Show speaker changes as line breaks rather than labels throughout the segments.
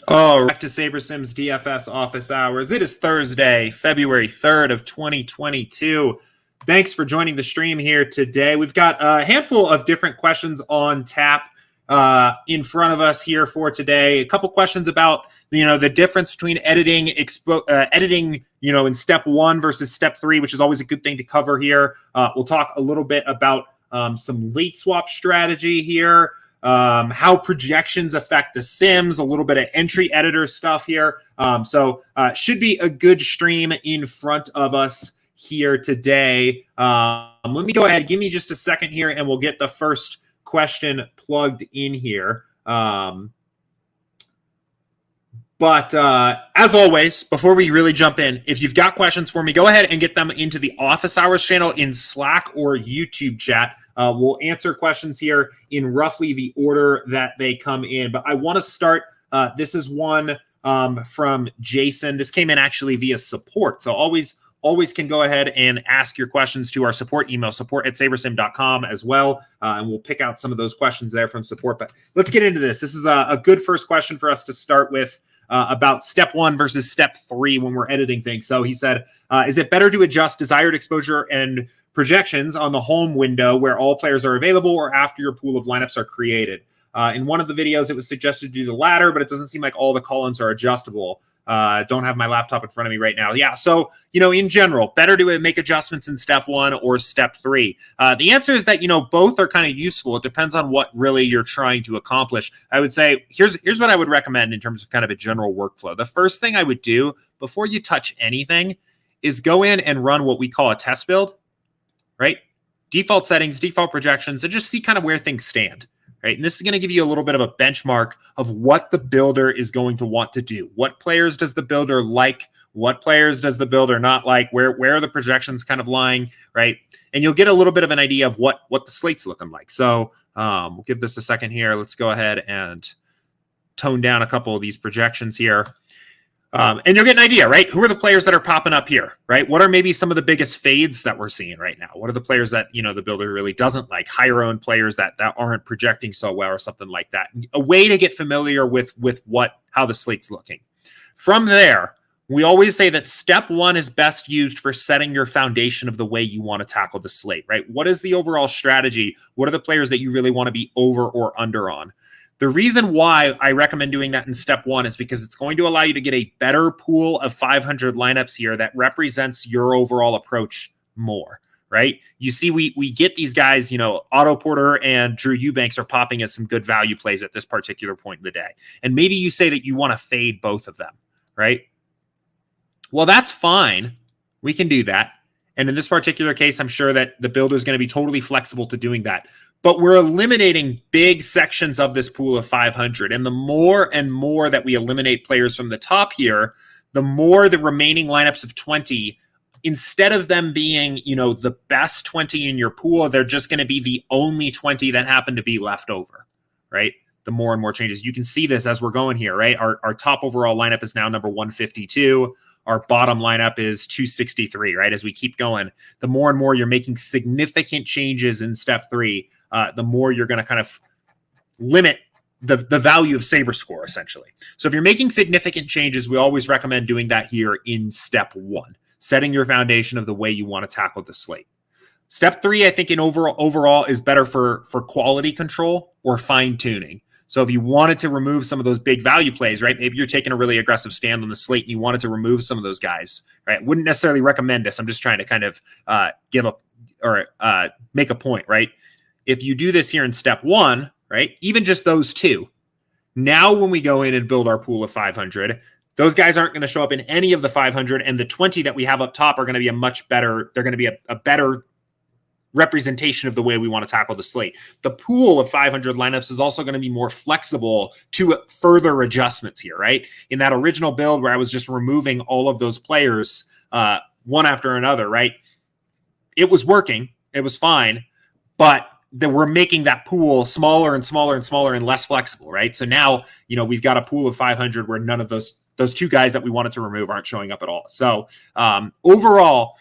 Oh, back to SaberSim's DFS Office Hours. It is Thursday, February 3rd of 2022. Thanks for joining the stream here today. We've got a handful of different questions on tap in front of us here for today. A couple questions about the difference between editing in step one versus step three, which is always a good thing to cover here. We'll talk a little bit about some late swap strategy here. How projections affect the sims, a little bit of entry editor stuff here. So should be a good stream in front of us here today. Let me go ahead, give me just a second here, and we'll get the first question plugged in here. But as always, before we really jump in, if you've got questions for me, go ahead and get them into the Office Hours channel in Slack or YouTube chat. We'll answer questions here in roughly the order that they come in. But I want to start. This is one from Jason. This came in actually via support. So always can go ahead and ask your questions to our support email, support@sabersim.com as well. And we'll pick out some of those questions there from support. But let's get into this. This is a good first question for us to start with. About step one versus step three when we're editing things. So he said, is it better to adjust desired exposure and projections on the home window where all players are available or after your pool of lineups are created? In one of the videos, it was suggested to do the latter, but it doesn't seem like all the columns are adjustable. Don't have my laptop in front of me right now. Yeah, so, in general, better to make adjustments in step one or step three. The answer is that, both are kind of useful. It depends on what really you're trying to accomplish. I would say, here's what I would recommend in terms of kind of a general workflow. The first thing I would do before you touch anything is go in and run what we call a test build, right? Default settings, default projections, and just see kind of where things stand. Right. And this is going to give you a little bit of a benchmark of what the builder is going to want to do. What players does the builder like? What players does the builder not like? Where are the projections kind of lying? Right. And you'll get a little bit of an idea of what the slate's looking like. So we'll give this a second here. Let's go ahead and tone down a couple of these projections here. And you'll get an idea, right? Who are the players that are popping up here, right? What are maybe some of the biggest fades that we're seeing right now? What are the players that, the builder really doesn't like? Higher owned players that aren't projecting so well or something like that. A way to get familiar with how the slate's looking. From there, we always say that step one is best used for setting your foundation of the way you want to tackle the slate, right? What is the overall strategy? What are the players that you really want to be over or under on? The reason why I recommend doing that in step one is because it's going to allow you to get a better pool of 500 lineups here that represents your overall approach more, right? You see, we get these guys, Otto Porter and Drew Eubanks are popping as some good value plays at this particular point in the day. And maybe you say that you want to fade both of them, right? Well, that's fine. We can do that. And in this particular case, I'm sure that the builder is going to be totally flexible to doing that. But we're eliminating big sections of this pool of 500. And the more and more that we eliminate players from the top here, the more the remaining lineups of 20, instead of them being, the best 20 in your pool, they're just going to be the only 20 that happen to be left over, right? The more and more changes. You can see this as we're going here, right? Our top overall lineup is now number 152. Our bottom lineup is 263, right? As we keep going, the more and more you're making significant changes in step three, the more you're going to kind of limit the value of Saber score, essentially. So if you're making significant changes, we always recommend doing that here in step one, setting your foundation of the way you want to tackle the slate. Step three, I think in overall is better for quality control or fine tuning. So if you wanted to remove some of those big value plays, right? Maybe you're taking a really aggressive stand on the slate and you wanted to remove some of those guys, right? Wouldn't necessarily recommend this. I'm just trying to kind of make a point, right? If you do this here in step one, right? Even just those two. Now when we go in and build our pool of 500, those guys aren't going to show up in any of the 500, and the 20 that we have up top are going to be they're going to be a better representation of the way we want to tackle the slate. The pool of 500 lineups is also going to be more flexible to further adjustments here, right? In that original build where I was just removing all of those players one after another, right? It was working. It was fine. But we're making that pool smaller and smaller and smaller and less flexible, right? So now, we've got a pool of 500 where none of those two guys that we wanted to remove aren't showing up at all. So overall,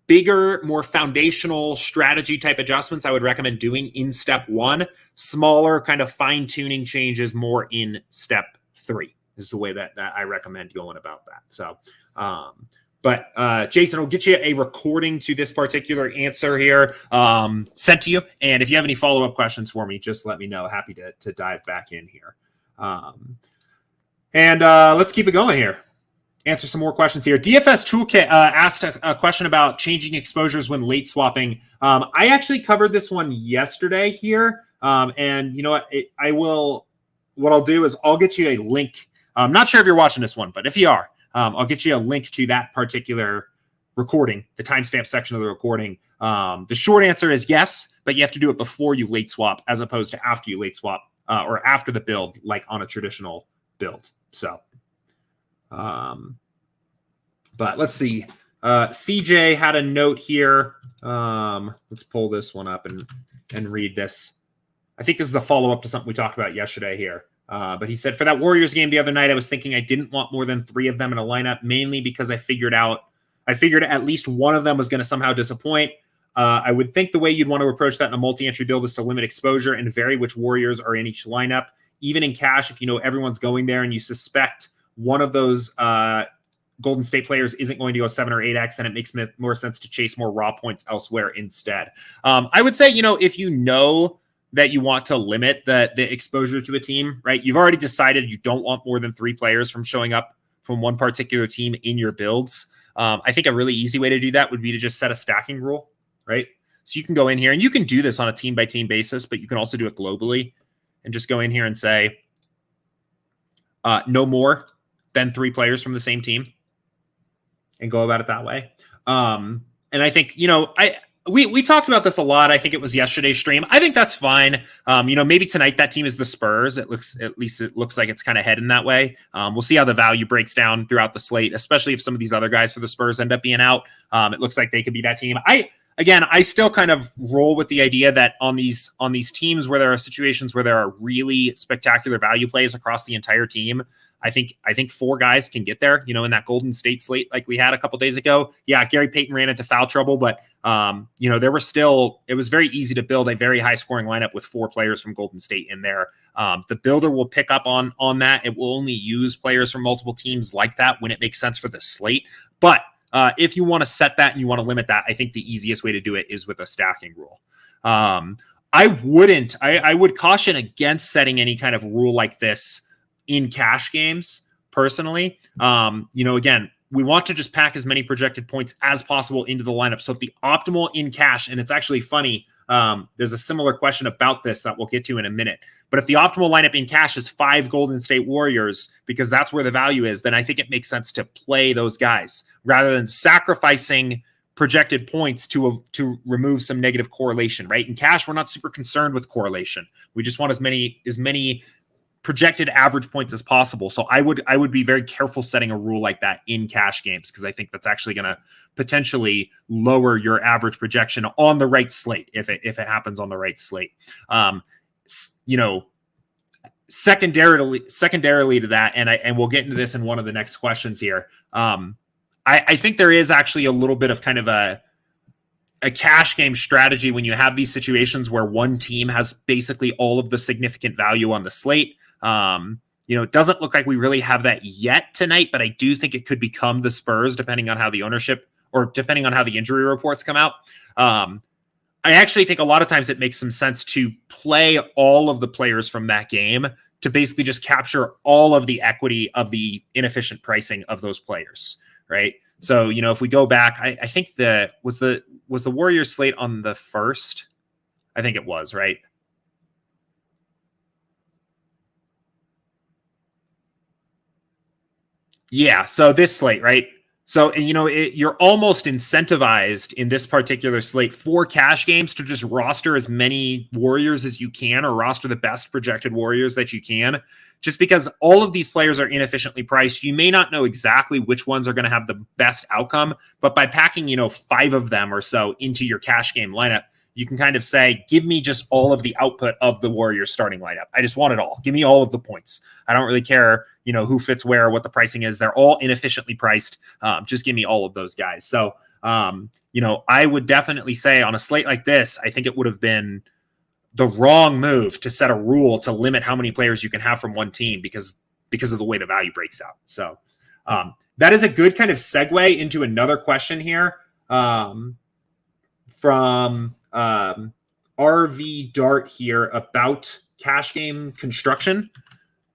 bigger, more foundational strategy type adjustments I would recommend doing in step one. Smaller kind of fine-tuning changes more in step 3 is the way that I recommend going about that. So, but Jason, will get you a recording to this particular answer here sent to you. And if you have any follow-up questions for me, just let me know. Happy to dive back in here. And let's keep it going here. Answer some more questions here. DFS Toolkit asked a question about changing exposures when late swapping. I actually covered this one yesterday here. And you know what? What I'll do is I'll get you a link. I'm not sure if you're watching this one, but if you are, I'll get you a link to that particular recording, the timestamp section of the recording. The short answer is yes, but you have to do it before you late swap as opposed to after you late swap or after the build, like on a traditional build. So, but let's see. CJ had a note here. Let's pull this one up and read this. I think this is a follow-up to something we talked about yesterday here. But he said, for that Warriors game the other night, I was thinking I didn't want more than 3 of them in a lineup, mainly because I figured at least one of them was going to somehow disappoint. I would think the way you'd want to approach that in a multi-entry build is to limit exposure and vary which Warriors are in each lineup. Even in cash, if you know everyone's going there and you suspect one of those Golden State players isn't going to go 7 or 8x, then it makes more sense to chase more raw points elsewhere instead. I would say, if you know that you want to limit the exposure to a team, right? You've already decided you don't want more than 3 players from showing up from one particular team in your builds. I think a really easy way to do that would be to just set a stacking rule, right? So you can go in here and you can do this on a team by team basis, but you can also do it globally and just go in here and say no more than 3 players from the same team and go about it that way. And I think, we talked about this a lot. I think it was yesterday's stream. I think that's fine. Maybe tonight that team is the Spurs. At least it looks like it's kind of heading that way. We'll see how the value breaks down throughout the slate, especially if some of these other guys for the Spurs end up being out. It looks like they could be that team. I still kind of roll with the idea that on these teams where there are situations where there are really spectacular value plays across the entire team, I think 4 guys can get there, in that Golden State slate like we had a couple days ago. Yeah, Gary Payton ran into foul trouble, but it was very easy to build a very high scoring lineup with 4 players from Golden State in there. The builder will pick up on that. It will only use players from multiple teams like that when it makes sense for the slate. But if you want to set that and you want to limit that, I think the easiest way to do it is with a stacking rule. I would caution against setting any kind of rule like this in cash games personally. Again, we want to just pack as many projected points as possible into the lineup. So if the optimal in cash, and it's actually funny, there's a similar question about this that we'll get to in a minute. But if the optimal lineup in cash is 5 Golden State Warriors, because that's where the value is, then I think it makes sense to play those guys rather than sacrificing projected points to remove some negative correlation, right? In cash, we're not super concerned with correlation. We just want as many projected average points as possible. So I would be very careful setting a rule like that in cash games, because I think that's actually going to potentially lower your average projection on the right slate if it happens on the right slate. Secondarily to that, and we'll get into this in one of the next questions here. I think there is actually a little bit of kind of a cash game strategy when you have these situations where one team has basically all of the significant value on the slate. It doesn't look like we really have that yet tonight, but I do think it could become the Spurs depending on how the ownership or depending on how the injury reports come out. I actually think a lot of times it makes some sense to play all of the players from that game to basically just capture all of the equity of the inefficient pricing of those players, right? So, if we go back, I think was the Warriors slate on the first? I think it was, right? Yeah, so this slate, right? So, you're almost incentivized in this particular slate for cash games to just roster as many Warriors as you can, or roster the best projected Warriors that you can, just because all of these players are inefficiently priced. You may not know exactly which ones are going to have the best outcome, but by packing, 5 of them or so into your cash game lineup, you can kind of say, give me just all of the output of the Warriors starting lineup. I just want it all. Give me all of the points. I don't really care, who fits where, what the pricing is. They're all inefficiently priced. Just give me all of those guys. So, I would definitely say on a slate like this, I think it would have been the wrong move to set a rule to limit how many players you can have from one team, because because of the way the value breaks out. So that is a good kind of segue into another question here from RV Dart here about cash game construction.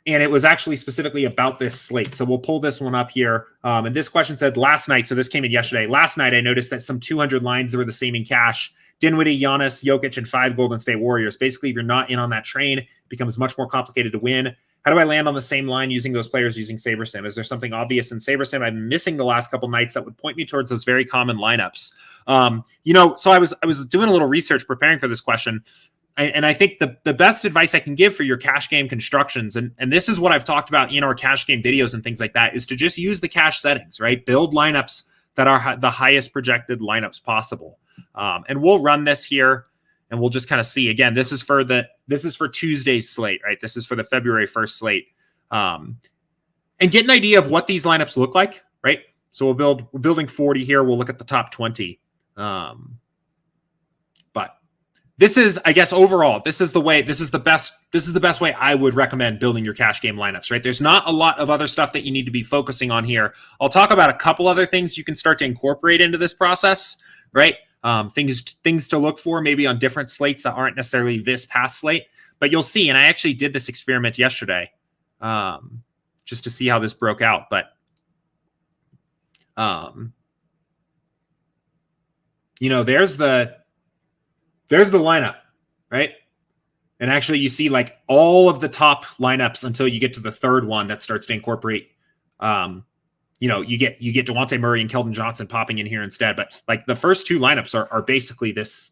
And it was actually specifically about this slate. So we'll pull this one up here. And this question said last night, so this came in yesterday. Last night, I noticed that some 200 lines were the same in cash. Dinwiddie, Giannis, Jokic, and 5 Golden State Warriors. Basically, if you're not in on that train, it becomes much more complicated to win. How do I land on the same line using those players using SaberSim? Is there something obvious in SaberSim I'm missing the last couple nights that would point me towards those very common lineups? So I was doing a little research preparing for this question. And I think the best advice I can give for your cash game constructions, and this is what I've talked about in our cash game videos and things like that, is to just use the cash settings, right? Build lineups that are the highest projected lineups possible. And we'll run this here, and we'll just kind of see. Again, this is for Tuesday's slate, right? This is for the February 1st slate. And get an idea of what these lineups look like, right? So we're building 40 here. We'll look at the top 20. This is, I guess, overall, this is the best way I would recommend building your cash game lineups, right? There's not a lot of other stuff that you need to be focusing on here. I'll talk about a couple other things you can start to incorporate into this process, right? Things to look for maybe on different slates that aren't necessarily this past slate, but you'll see, and I actually did this experiment yesterday just to see how this broke out, but there's the lineup, right? And actually you see like all of the top lineups until you get to the third one that starts to incorporate, you get DeJounte Murray and Keldon Johnson popping in here instead. But like the first two lineups are basically this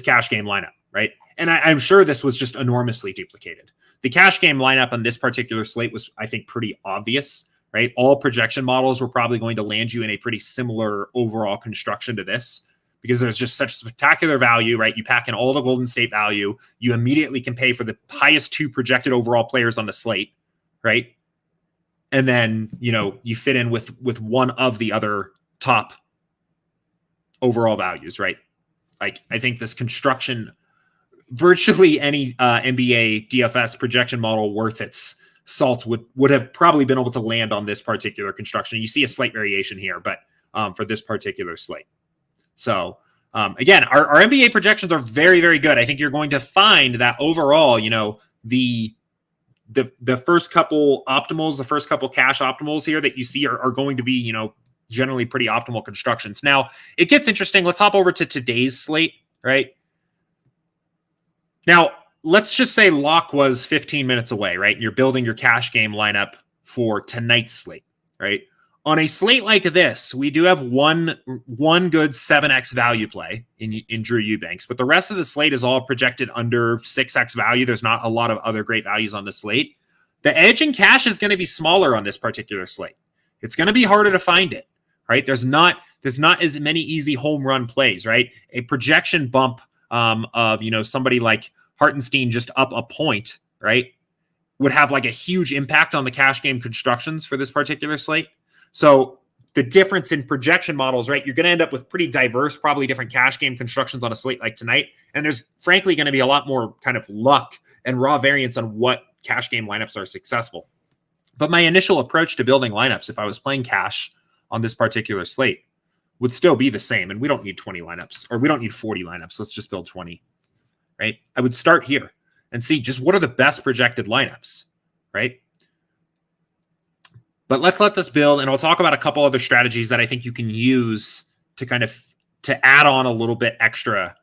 cash game lineup, right? And I'm sure this was just enormously duplicated. The cash game lineup on this particular slate was, I think, pretty obvious, right? All projection models were probably going to land you in a pretty similar overall construction to this, because there's just such spectacular value, right? You pack in all the Golden State value. You immediately can pay for the highest 2 projected overall players on the slate, right? And then, you fit in with one of the other top overall values, right? Like, I think this construction, virtually any NBA DFS projection model worth its salt would have probably been able to land on this particular construction. You see a slight variation here, but for this particular slate. So again, our NBA projections are very, very good. I think you're going to find that overall, the first couple optimals, the first couple cash optimals here that you see are going to be, generally pretty optimal constructions. Now it gets interesting. Let's hop over to today's slate, right? Now let's just say lock was 15 minutes away, right? And you're building your cash game lineup for tonight's slate, right? On a slate like this, we do have one good 7x value play in Drew Eubanks, but the rest of the slate is all projected under 6x value. There's not a lot of other great values on the slate. The edge in cash is going to be smaller on this particular slate. It's going to be harder to find it, right? There's not as many easy home run plays, right? A projection bump of somebody like Hartenstein just up a point, right, would have like a huge impact on the cash game constructions for this particular slate. So the difference in projection models, right? You're going to end up with pretty diverse, probably different cash game constructions on a slate like tonight. And there's frankly going to be a lot more kind of luck and raw variance on what cash game lineups are successful. But my initial approach to building lineups, if I was playing cash on this particular slate, would still be the same. And we don't need 20 lineups, or we don't need 40 lineups. Let's just build 20, right? I would start here and see just what are the best projected lineups, right? But let's let this build, and I'll talk about a couple other strategies that I think you can use to add on a little bit extra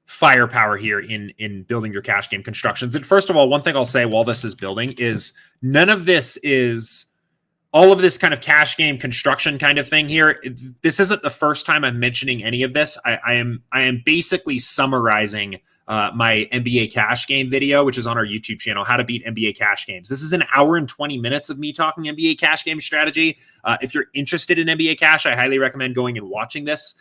firepower here in building your cash game constructions. And first of all, one thing I'll say while this is building is all of this kind of cash game construction kind of thing here. This isn't the first time I'm mentioning any of this. I am basically summarizing my NBA cash game video, which is on our YouTube channel, How to Beat NBA Cash Games. This is an hour and 20 minutes of me talking NBA cash game strategy. If you're interested in NBA cash, I highly recommend going and watching this.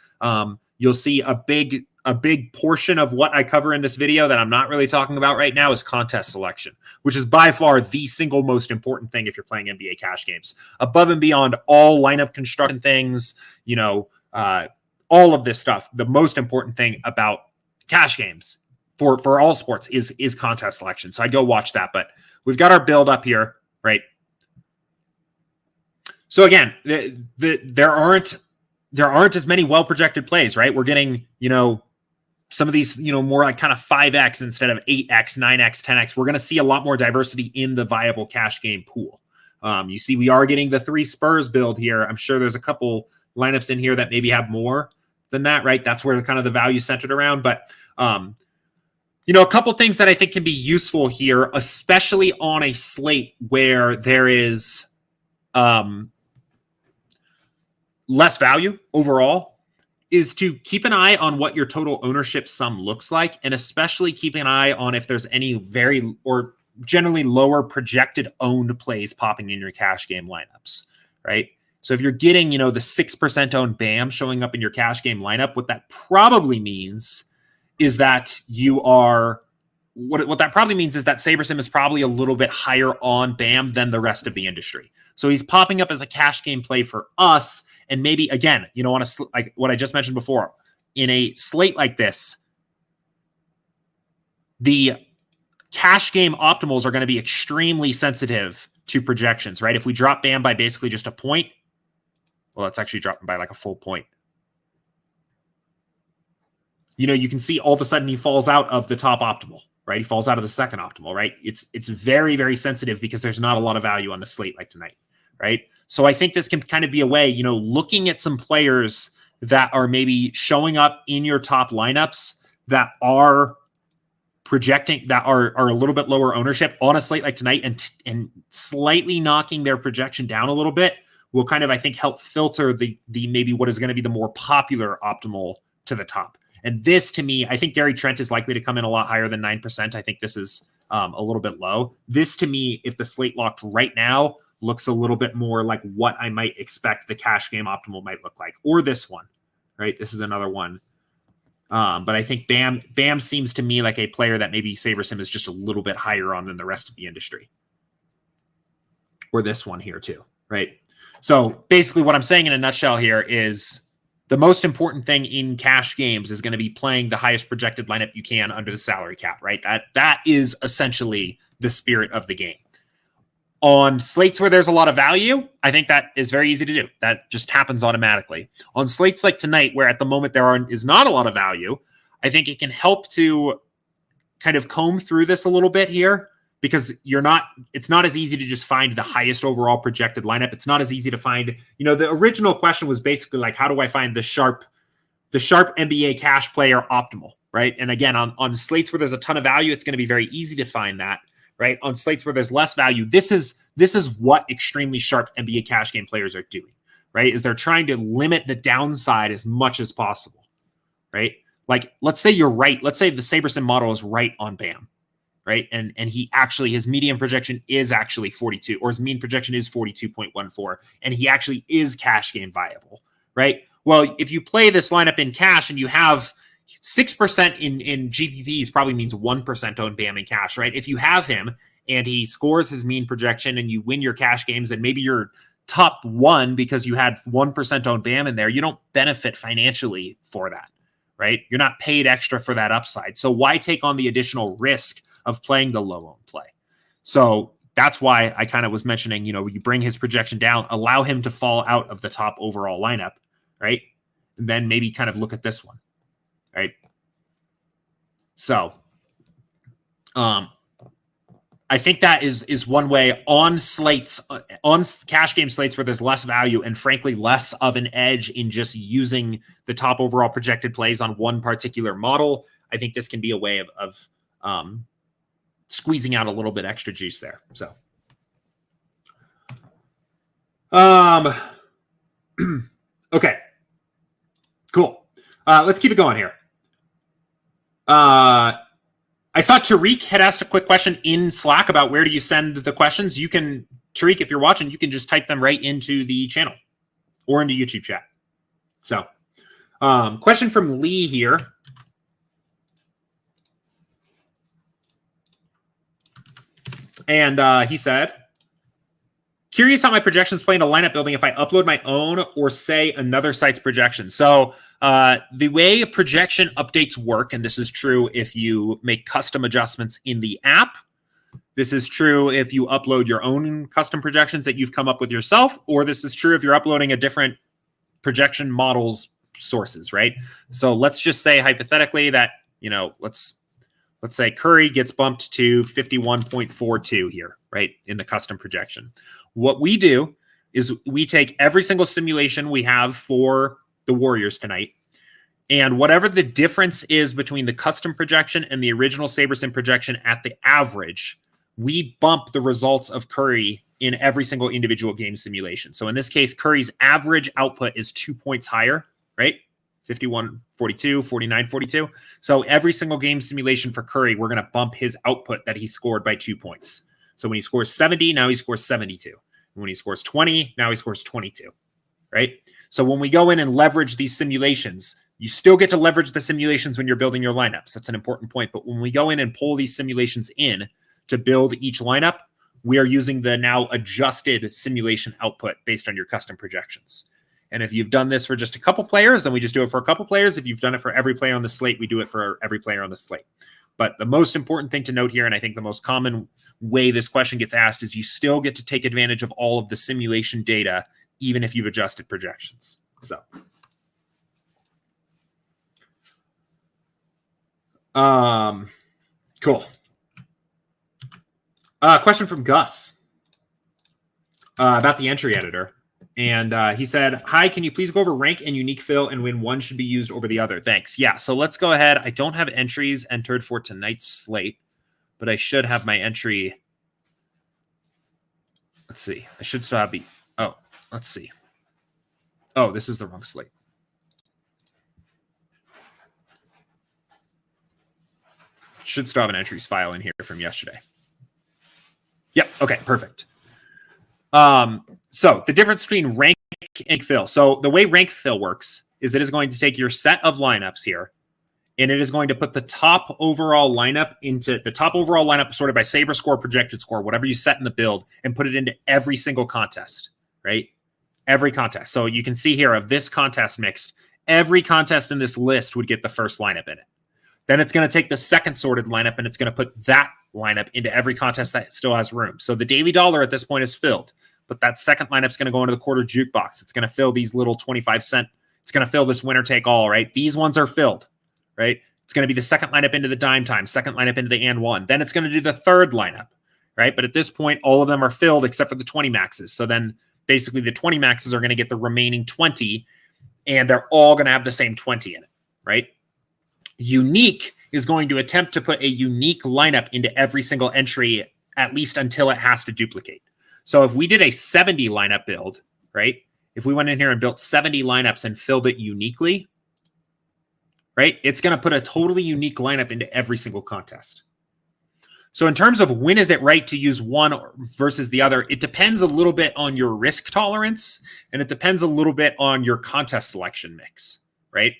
You'll see a big portion of what I cover in this video that I'm not really talking about right now is contest selection, which is by far the single most important thing if you're playing NBA cash games. Above and beyond all lineup construction things, all of this stuff, the most important thing about cash games for all sports is contest selection. So I'd go watch that. But we've got our build up here, right? So again, there aren't as many well projected plays, right? We're getting, some of these, more like kind of 5x instead of 8x, 9x, 10x. We're going to see a lot more diversity in the viable cash game pool. You see, we are getting the 3 Spurs build here. I'm sure there's a couple lineups in here that maybe have more than that, right? That's where kind of the value centered around. But, a couple things that I think can be useful here, especially on a slate where there is less value overall, is to keep an eye on what your total ownership sum looks like, and especially keep an eye on if there's any very or generally lower projected owned plays popping in your cash game lineups, right? So if you're getting, the 6% owned BAM showing up in your cash game lineup, what that probably means is that you are what that probably means is that SaberSim is probably a little bit higher on BAM than the rest of the industry. So he's popping up as a cash game play for us. And maybe, again, on like what I just mentioned before, in a slate like this, the cash game optimals are going to be extremely sensitive to projections, right? If we drop BAM by basically just a point, well, it's actually dropping by like a full point. You can see all of a sudden he falls out of the top optimal, right? He falls out of the second optimal, right? It's very, very sensitive because there's not a lot of value on the slate like tonight, right? So I think this can kind of be a way, looking at some players that are maybe showing up in your top lineups that are projecting, that are a little bit lower ownership on a slate like tonight, and slightly knocking their projection down a little bit will kind of, I think, help filter the maybe what is going to be the more popular optimal to the top. And this, to me, I think Gary Trent is likely to come in a lot higher than 9%. I think this is a little bit low. This, to me, if the slate locked right now, looks a little bit more like what I might expect the cash game optimal might look like, or this one, right? This is another one. But I think Bam seems to me like a player that maybe SaberSim is just a little bit higher on than the rest of the industry. Or this one here too, right? So basically what I'm saying in a nutshell here is the most important thing in cash games is going to be playing the highest projected lineup you can under the salary cap, right? That is essentially the spirit of the game. On slates where there's a lot of value, I think that is very easy to do. That just happens automatically. On slates like tonight, where at the moment is not a lot of value, I think it can help to kind of comb through this a little bit here, because it's not as easy to just find the highest overall projected lineup. It's not as easy to find, the original question was basically like, how do I find the sharp NBA cash player optimal, right? And again, on slates where there's a ton of value, it's going to be very easy to find that, right? On slates where there's less value, this is what extremely sharp NBA cash game players are doing, right? Is they're trying to limit the downside as much as possible, right? Like, let's say you're right. Let's say the SaberSim model is right on BAM, right? And his median projection is actually 42, or his mean projection is 42.14, and he actually is cash game viable, right? Well, if you play this lineup in cash and you have 6% in GPPs, probably means 1% own BAM in cash, right? If you have him and he scores his mean projection and you win your cash games, and maybe you're top one because you had 1% own BAM in there, you don't benefit financially for that, right? You're not paid extra for that upside. So why take on the additional risk of playing the low owned play? So that's why I kind of was mentioning, you bring his projection down, allow him to fall out of the top overall lineup, right? And then maybe kind of look at this one, right? So I think that is one way on slates, on cash game slates where there's less value and frankly less of an edge in just using the top overall projected plays on one particular model. I think this can be a way of squeezing out a little bit extra juice there. So, okay, cool. Let's keep it going here. I saw Tariq had asked a quick question in Slack about where do you send the questions. You can, Tariq, if you're watching, you can just type them right into the channel or into YouTube chat. So, question from Lee here. And he said, curious how my projections play into lineup building if I upload my own or say another site's projection. So the way projection updates work, and this is true if you make custom adjustments in the app, This is true if you upload your own custom projections that you've come up with yourself, or this is true if you're uploading a different projection models sources, right? So let's just say hypothetically that, let's say Curry gets bumped to 51.42 here, right, in the custom projection. What we do is we take every single simulation we have for the Warriors tonight, and whatever the difference is between the custom projection and the original SaberSim projection at the average, we bump the results of Curry in every single individual game simulation. So in this case, Curry's average output is 2 points higher, right? 51-42, 49-42. So every single game simulation for Curry, we're going to bump his output that he scored by 2 points. So when he scores 70, now he scores 72. When he scores 20, now he scores 22, right? So when we go in and leverage these simulations, you still get to leverage the simulations when you're building your lineups. That's an important point. But when we go in and pull these simulations in to build each lineup, we are using the now adjusted simulation output based on your custom projections. And if you've done this for just a couple players, then we just do it for a couple players. If you've done it for every player on the slate, we do it for every player on the slate. But the most important thing to note here, and I think the most common way this question gets asked, is you still get to take advantage of all of the simulation data, even if you've adjusted projections. So, cool. Question from Gus about the entry editor. And he said, hi, can you please go over rank and unique fill and when one should be used over the other? Thanks. Yeah, so let's go ahead. I don't have entries entered for tonight's slate, but I should have my entry. Let's see. I should still have the, let's see. Oh, this is the wrong slate. Should still have an entries file in here from yesterday. Yep. Okay, perfect. So the difference between rank and fill. So the way rank fill works is it is going to take your set of lineups here, and it is going to put the top overall lineup sorted by Saber score, projected score, whatever you set in the build, and put it into every single contest, right? Every contest. So you can see here of this contest mixed, every contest in this list would get the first lineup in it. Then it's going to take the second sorted lineup and it's going to put that lineup into every contest that still has room. So the daily dollar at this point is filled, but that second lineup's going to go into the quarter jukebox. It's going to fill these little 25-cent. It's going to fill this winner take all, right? These ones are filled, right? It's going to be the second lineup into the dime time, second lineup into the and one. Then it's going to do the third lineup, right? But at this point, all of them are filled except for the 20 maxes. So then basically the 20 maxes are going to get the remaining 20, and they're all going to have the same 20 in it, right? Unique is going to attempt to put a unique lineup into every single entry, at least until it has to duplicate. So if we did a 70 lineup build, right? If we went in here and built 70 lineups and filled it uniquely, right? It's going to put a totally unique lineup into every single contest. So in terms of when is it right to use one versus the other, it depends a little bit on your risk tolerance, and it depends a little bit on your contest selection mix, right?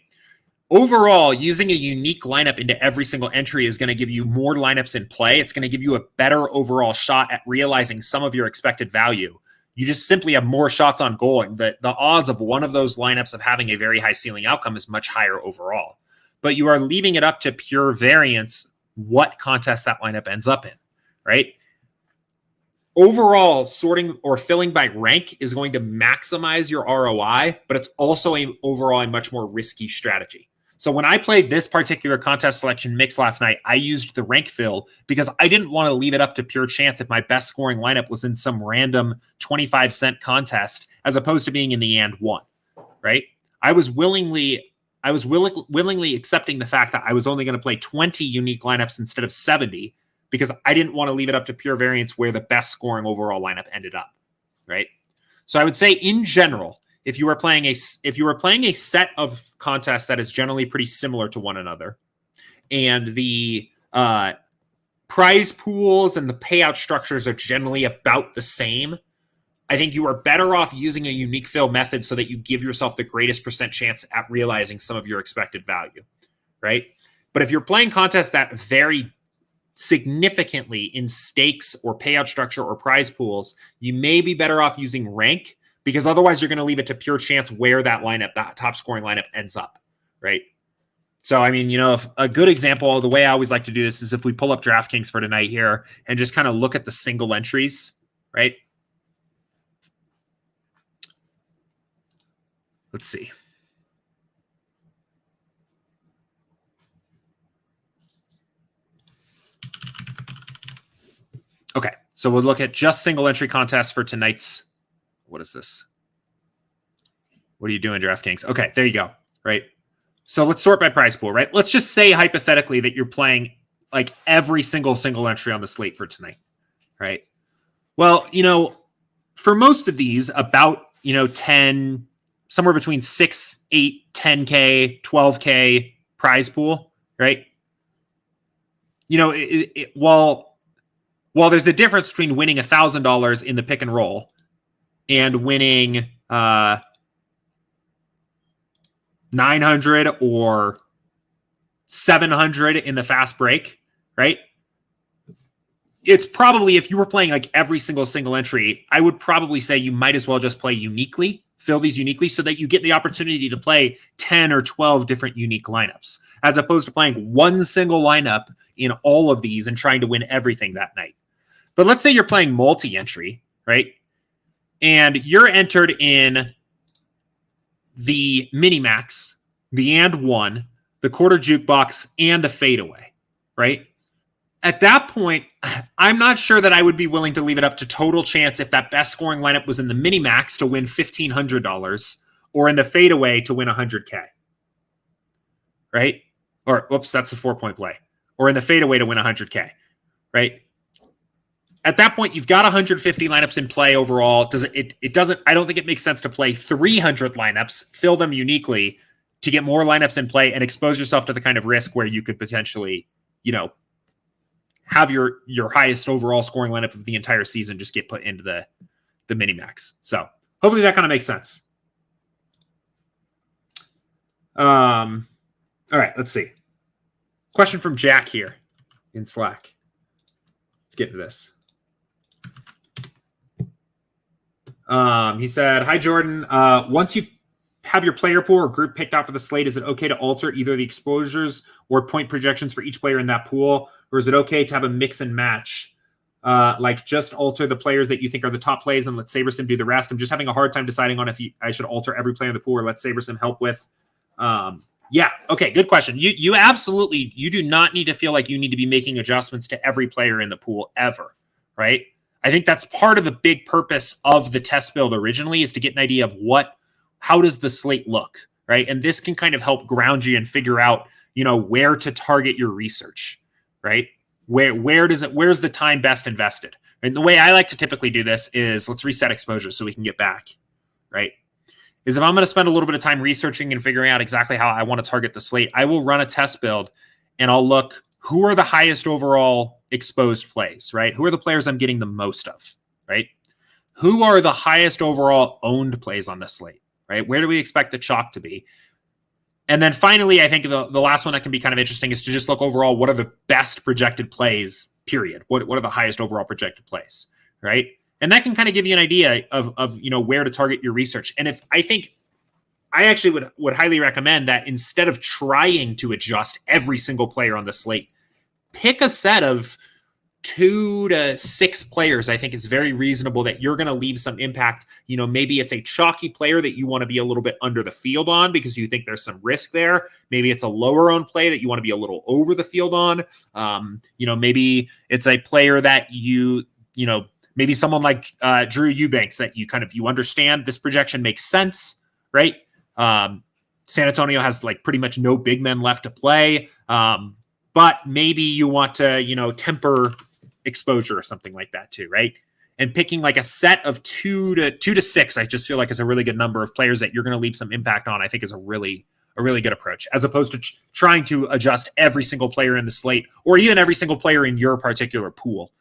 Overall, using a unique lineup into every single entry is going to give you more lineups in play. It's going to give you a better overall shot at realizing some of your expected value. You just simply have more shots on goal. And the odds of one of those lineups of having a very high ceiling outcome is much higher overall. But you are leaving it up to pure variance what contest that lineup ends up in, right? Overall, sorting or filling by rank is going to maximize your ROI, but it's also overall a much more risky strategy. So when I played this particular contest selection mix last night, I used the rank fill because I didn't want to leave it up to pure chance if my best scoring lineup was in some random 25-cent contest as opposed to being in the and one, right? I was willingly accepting the fact that I was only going to play 20 unique lineups instead of 70 because I didn't want to leave it up to pure variance where the best scoring overall lineup ended up, right? So I would say in general, if you were playing a set of contests that is generally pretty similar to one another, and the prize pools and the payout structures are generally about the same, I think you are better off using a unique fill method so that you give yourself the greatest percent chance at realizing some of your expected value, right? But if you're playing contests that vary significantly in stakes or payout structure or prize pools, you may be better off using rank, because otherwise you're going to leave it to pure chance where that lineup, that top scoring lineup ends up, right? So, I mean, if a good example, the way I always like to do this is if we pull up DraftKings for tonight here and just kind of look at the single entries, right? Let's see. Okay, so we'll look at just single entry contests for tonight's. What is this? What are you doing, DraftKings? Okay, there you go, right? So let's sort by prize pool, right? Let's just say hypothetically that you're playing like every single entry on the slate for tonight, right? Well, for most of these, about, 10, somewhere between 6, 8, 10K, 12K prize pool, right? While there's a difference between winning $1,000 in the pick and roll and winning 900 or 700 in the fast break, right? It's probably, if you were playing like every single entry, I would probably say you might as well just play uniquely, fill these uniquely so that you get the opportunity to play 10 or 12 different unique lineups, as opposed to playing one single lineup in all of these and trying to win everything that night. But let's say you're playing multi-entry, right? And you're entered in the mini-max, the and one, the quarter jukebox, and the fadeaway, right? At that point, I'm not sure that I would be willing to leave it up to total chance if that best scoring lineup was in the mini-max to win $1,500 or in the fadeaway to win $100K, right? Or, whoops, that's a 4-point play. Or in the fadeaway to win $100K, right? At that point, you've got 150 lineups in play overall. I don't think it makes sense to play 300 lineups, fill them uniquely to get more lineups in play and expose yourself to the kind of risk where you could potentially, have your highest overall scoring lineup of the entire season just get put into the mini-max. So hopefully that kind of makes sense. All right, let's see. Question from Jack here in Slack. Let's get into this. He said, "Hi, Jordan. Once you have your player pool or group picked out for the slate, is it okay to alter either the exposures or point projections for each player in that pool? Or is it okay to have a mix and match? Like just alter the players that you think are the top plays and let SaberSim do the rest? I'm just having a hard time deciding on if I should alter every player in the pool or let SaberSim help with." Yeah. Okay. Good question. You absolutely, you do not need to feel like you need to be making adjustments to every player in the pool ever. Right. I think that's part of the big purpose of the test build originally, is to get an idea of how does the slate look, right? And this can kind of help ground you and figure out, where to target your research, right? Where's the time best invested? And the way I like to typically do this is, let's reset exposure so we can get back, right? Is if I'm going to spend a little bit of time researching and figuring out exactly how I want to target the slate, I will run a test build and I'll look, who are the highest overall exposed plays, right? Who are the players I'm getting the most of, right? Who are the highest overall owned plays on the slate, right? Where do we expect the chalk to be? And then finally, I think the last one that can be kind of interesting is to just look overall, what are the best projected plays, period? What are the highest overall projected plays, right? And that can kind of give you an idea of where to target your research. And I actually would highly recommend that instead of trying to adjust every single player on the slate, pick a set of 2 to 6 players. I think is very reasonable that you're going to leave some impact. Maybe it's a chalky player that you want to be a little bit under the field on because you think there's some risk there. Maybe it's a lower owned play that you want to be a little over the field on. Maybe it's a player that maybe someone like Drew Eubanks that you understand this projection makes sense, right? San Antonio has like pretty much no big men left to play. But maybe you want to, temper exposure or something like that too, right? And picking like a set of 2 to 6, I just feel like is a really good number of players that you're going to leave some impact on. I think is a really good approach, as opposed to trying to adjust every single player in the slate or even every single player in your particular pool.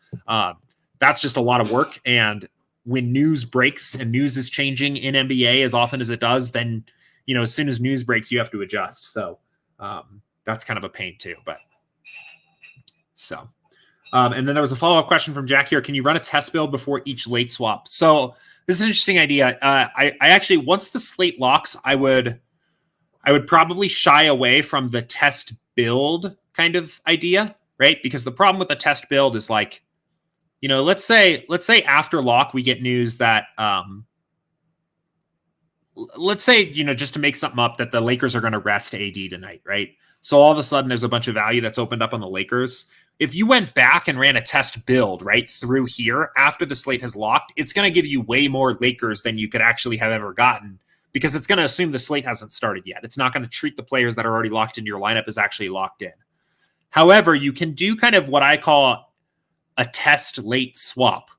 That's just a lot of work. And when news breaks and news is changing in NBA as often as it does, then, as soon as news breaks, you have to adjust. So that's kind of a pain too, and then there was a follow-up question from Jack here. Can you run a test build before each late swap? So this is an interesting idea. I actually, once the slate locks, I would I would probably shy away from the test build kind of idea, right? Because the problem with the test build is like, let's say after lock we get news that let's say, just to make something up, that the Lakers are going to rest AD tonight, right? So all of a sudden there's a bunch of value that's opened up on the Lakers. If you went back and ran a test build right through here after the slate has locked, it's going to give you way more Lakers than you could actually have ever gotten, because it's going to assume the slate hasn't started yet. It's not going to treat the players that are already locked into your lineup as actually locked in. However, you can do kind of what I call a test late swap.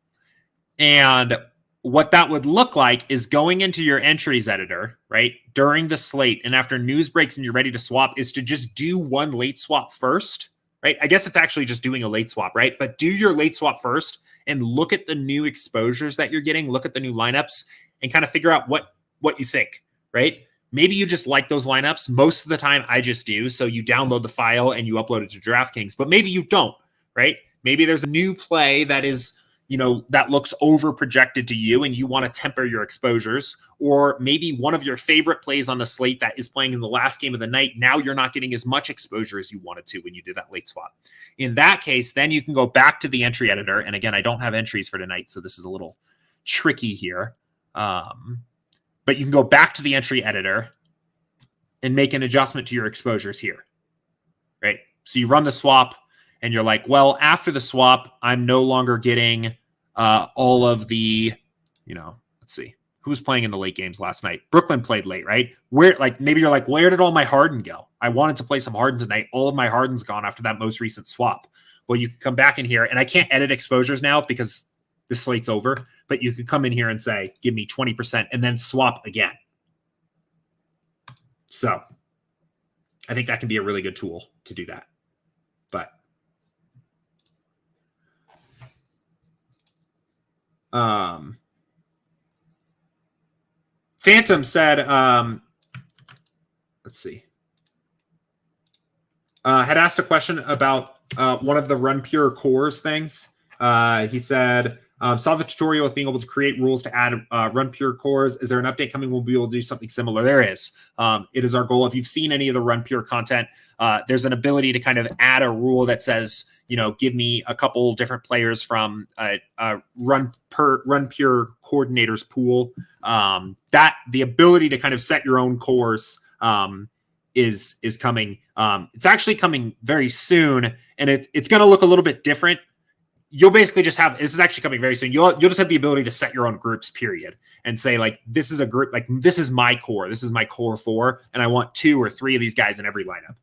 And what that would look like is going into your entries editor, right, during the slate, and after news breaks and you're ready to swap, is to just do one late swap first, right? I guess it's actually just doing a late swap, right? But do your late swap first and look at the new exposures that you're getting, look at the new lineups, and kind of figure out what you think, right? Maybe you just like those lineups. Most of the time I just do. So you download the file and you upload it to DraftKings, but maybe you don't, right? Maybe there's a new play that is, that looks over projected to you and you want to temper your exposures. Or maybe one of your favorite plays on the slate that is playing in the last game of the night, now you're not getting as much exposure as you wanted to when you did that late swap. In that case, then you can go back to the entry editor. And again, I don't have entries for tonight, so this is a little tricky here. But you can go back to the entry editor and make an adjustment to your exposures here, right? So you run the swap and you're like, well, after the swap, I'm no longer getting all of the, let's see, who was playing in the late games last night? Brooklyn played late, right? Maybe you're like, where did all my Harden go? I wanted to play some Harden tonight. All of my Harden's gone after that most recent swap. Well, you can come back in here, and I can't edit exposures now because the slate's over, but you could come in here and say, give me 20% and then swap again. So I think that can be a really good tool to do that. But Phantom said, let's see, had asked a question about one of the Run Pure Cores things. He said, saw the tutorial with being able to create rules to add Run Pure Cores. Is there an update coming? We'll be able to do something similar. There is. It is our goal. If you've seen any of the Run Pure content, there's an ability to kind of add a rule that says, give me a couple different players from Run Pure coordinators pool. That the ability to kind of set your own cores is coming. It's actually coming very soon, and it's going to look a little bit different. You'll basically just have, this is actually coming very soon. You'll just have the ability to set your own groups, period, and say, like, this is a group, like, this is my core. This is my core 4, and I want 2 or 3 of these guys in every lineup.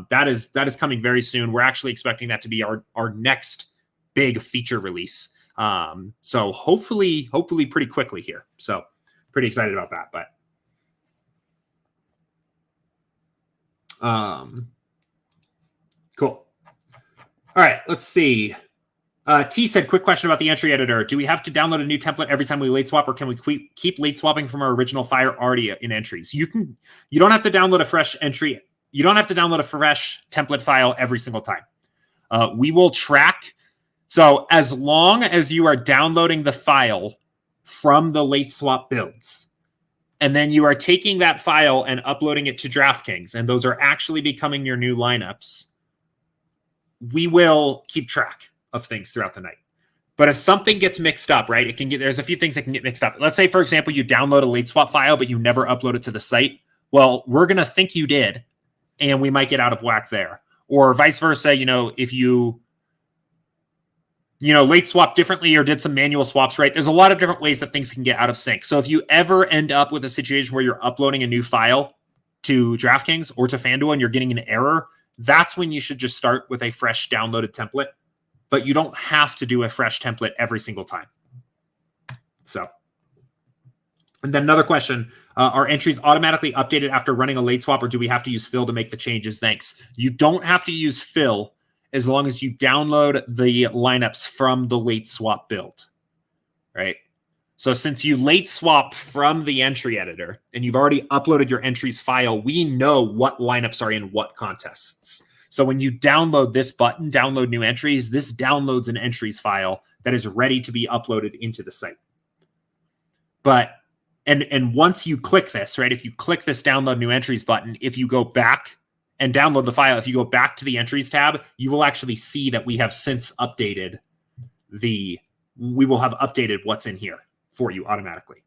That is coming very soon. We're actually expecting that to be our next big feature release. So hopefully pretty quickly here. So pretty excited about that, but cool. All right, let's see. T said, quick question about the entry editor. Do we have to download a new template every time we late swap, or can we keep late swapping from our original file already in entries? You don't have to download a fresh entry. You don't have to download a fresh template file every single time. We will track. So as long as you are downloading the file from the late swap builds, and then you are taking that file and uploading it to DraftKings, and those are actually becoming your new lineups, we will keep track of things throughout the night. But if something gets mixed up, right, there's a few things that can get mixed up. Let's say, for example, you download a late swap file, but you never upload it to the site. Well, we're going to think you did, and we might get out of whack there. Or vice versa, if you late swap differently or did some manual swaps, right? There's a lot of different ways that things can get out of sync. So if you ever end up with a situation where you're uploading a new file to DraftKings or to FanDuel and you're getting an error, that's when you should just start with a fresh downloaded template. But you don't have to do a fresh template every single time. So, and then another question, are entries automatically updated after running a late swap, or do we have to use fill to make the changes? Thanks. You don't have to use fill as long as you download the lineups from the late swap build, right? So since you late swap from the entry editor and you've already uploaded your entries file, we know what lineups are in what contests. So when you download this button, download new entries, this downloads an entries file that is ready to be uploaded into the site. But And once you click this, right, if you click this download new entries button, if you go back and download the file, if you go back to the entries tab, you will actually see that we have since updated we will have updated what's in here for you automatically.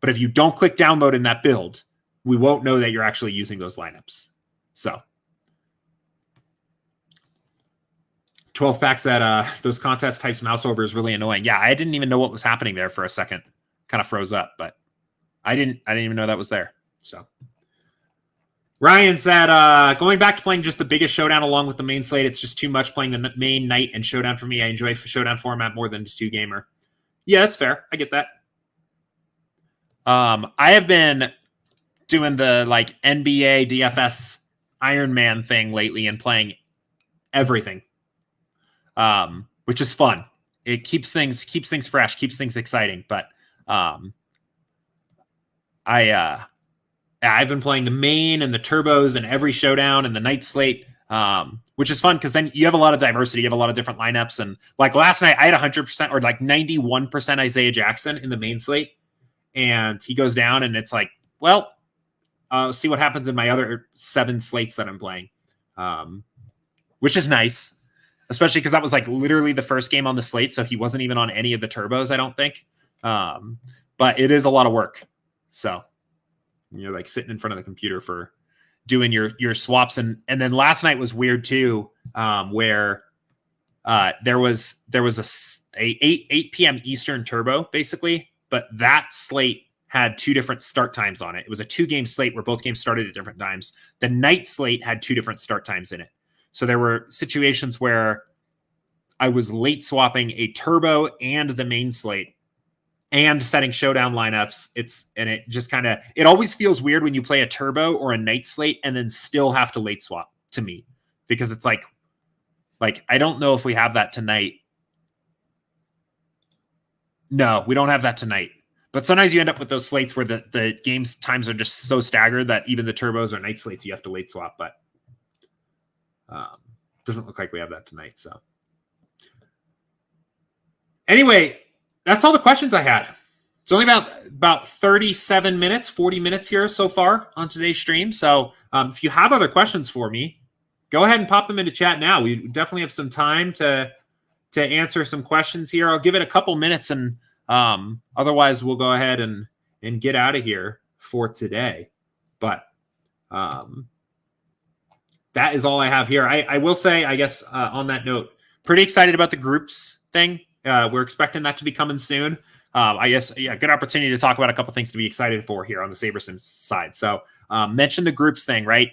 But if you don't click download in that build, we won't know that you're actually using those lineups. So 12 packs at those contest types mouse over is really annoying. Yeah, I didn't even know what was happening there for a second. Kind of froze up, but I didn't even know that was there. So Ryan said, going back to playing just the biggest showdown along with the main slate, it's just too much playing the main night and showdown for me. I enjoy showdown format more than just 2-gamer. Yeah, that's fair. I get that. I have been doing the like NBA DFS Iron Man thing lately and playing everything, which is fun. It keeps things fresh, keeps things exciting. But I've been playing the main and the turbos and every showdown and the night slate, which is fun because then you have a lot of diversity. You have a lot of different lineups. And like last night, I had 100% or like 91% Isaiah Jackson in the main slate. And he goes down and it's like, well, see what happens in my other 7 slates that I'm playing, which is nice, especially because that was like literally the first game on the slate. So he wasn't even on any of the turbos, I don't think. But it is a lot of work. So you're like sitting in front of the computer for doing your swaps. And then last night was weird too, where there was a 8 p.m. Eastern turbo basically, but that slate had 2 different start times on it. It was a 2-game slate where both games started at different times. The night slate had 2 different start times in it. So there were situations where I was late swapping a turbo and the main slate and setting showdown lineups. It always feels weird when you play a turbo or a night slate and then still have to late swap to me, because it's like I don't know if we have that tonight. No, we don't have that tonight. But sometimes you end up with those slates where the game's times are just so staggered that even the turbos or night slates you have to late swap. But doesn't look like we have that tonight. So anyway, that's all the questions I had. It's only about 37 minutes, 40 minutes here so far on today's stream. So if you have other questions for me, go ahead and pop them into chat now. We definitely have some time to answer some questions here. I'll give it a couple minutes, and otherwise we'll go ahead and get out of here for today. But that is all I have here. I will say, I guess, on that note, pretty excited about the groups thing. We're expecting that to be coming soon. I guess, yeah, good opportunity to talk about a couple things to be excited for here on the SaberSim side. So mention the groups thing, right?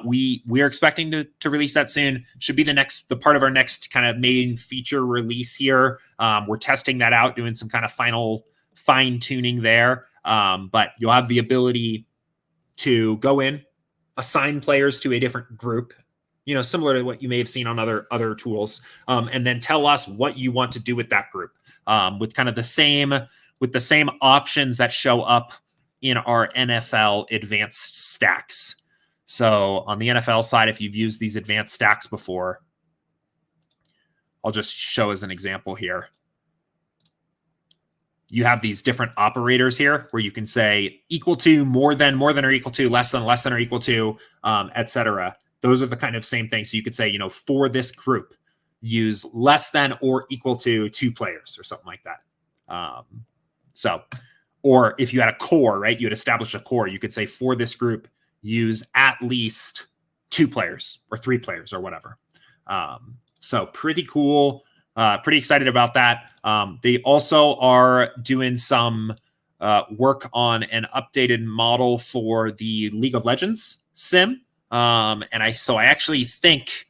We are expecting to release that soon. Should be the part of our next kind of main feature release here. We're testing that out, doing some kind of final fine tuning there. But you'll have the ability to go in, assign players to a different group, similar to what you may have seen on other tools, and then tell us what you want to do with that group, with kind of the same options that show up in our NFL advanced stacks. So on the NFL side, if you've used these advanced stacks before, I'll just show as an example here. You have these different operators here where you can say equal to, more than or equal to, less than or equal to, etc. Those are the kind of same things. So you could say, for this group, use less than or equal to 2 players or something like that. Or if you had a core, right, you had established a core, you could say for this group, use at least 2 players or 3 players or whatever. So pretty cool. Pretty excited about that. They also are doing some work on an updated model for the League of Legends sim. I actually think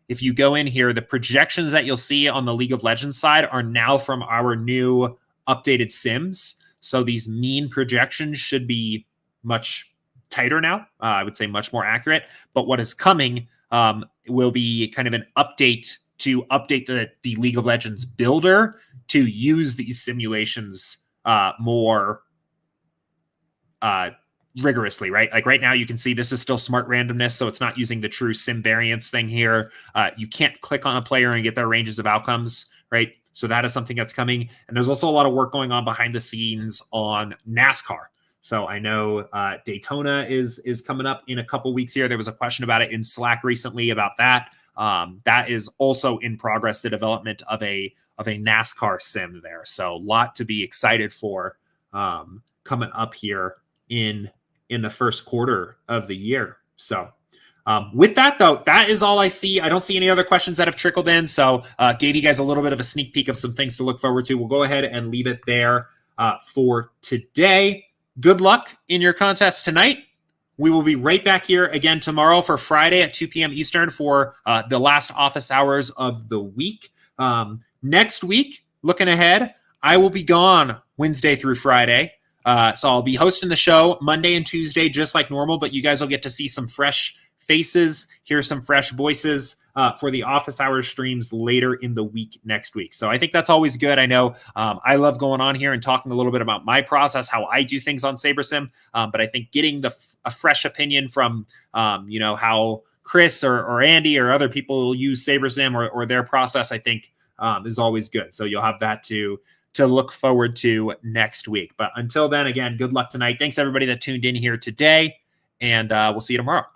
if you go in here, the projections that you'll see on the League of Legends side are now from our new updated sims. So these mean projections should be much tighter now. I would say much more accurate. But what is coming will be kind of an update to update the League of Legends builder to use these simulations more rigorously, right? Like right now you can see this is still smart randomness, so it's not using the true sim variance thing here. You can't click on a player and get their ranges of outcomes, right? So that is something that's coming. And there's also a lot of work going on behind the scenes on NASCAR. So I know Daytona is coming up in a couple weeks here. There was a question about it in Slack recently about that. That is also in progress, the development of a NASCAR sim there. So a lot to be excited for coming up here in the first quarter of the year. So with that, though, that is all I see. I don't see any other questions that have trickled in. So gave you guys a little bit of a sneak peek of some things to look forward to. We'll go ahead and leave it there for today. Good luck in your contest tonight. We will be right back here again tomorrow for Friday at 2 p.m. Eastern for the last office hours of the week. Next week, looking ahead, I will be gone Wednesday through Friday. So I'll be hosting the show Monday and Tuesday just like normal, but you guys will get to see some fresh faces, hear some fresh voices for the office hours streams later in the week next week. So I think that's always good. I know I love going on here and talking a little bit about my process, how I do things on SaberSim, but I think getting a fresh opinion from, how Chris or Andy or other people use SaberSim or their process, I think is always good. So you'll have that to look forward to next week. But until then, again, good luck tonight. Thanks everybody that tuned in here today, and we'll see you tomorrow.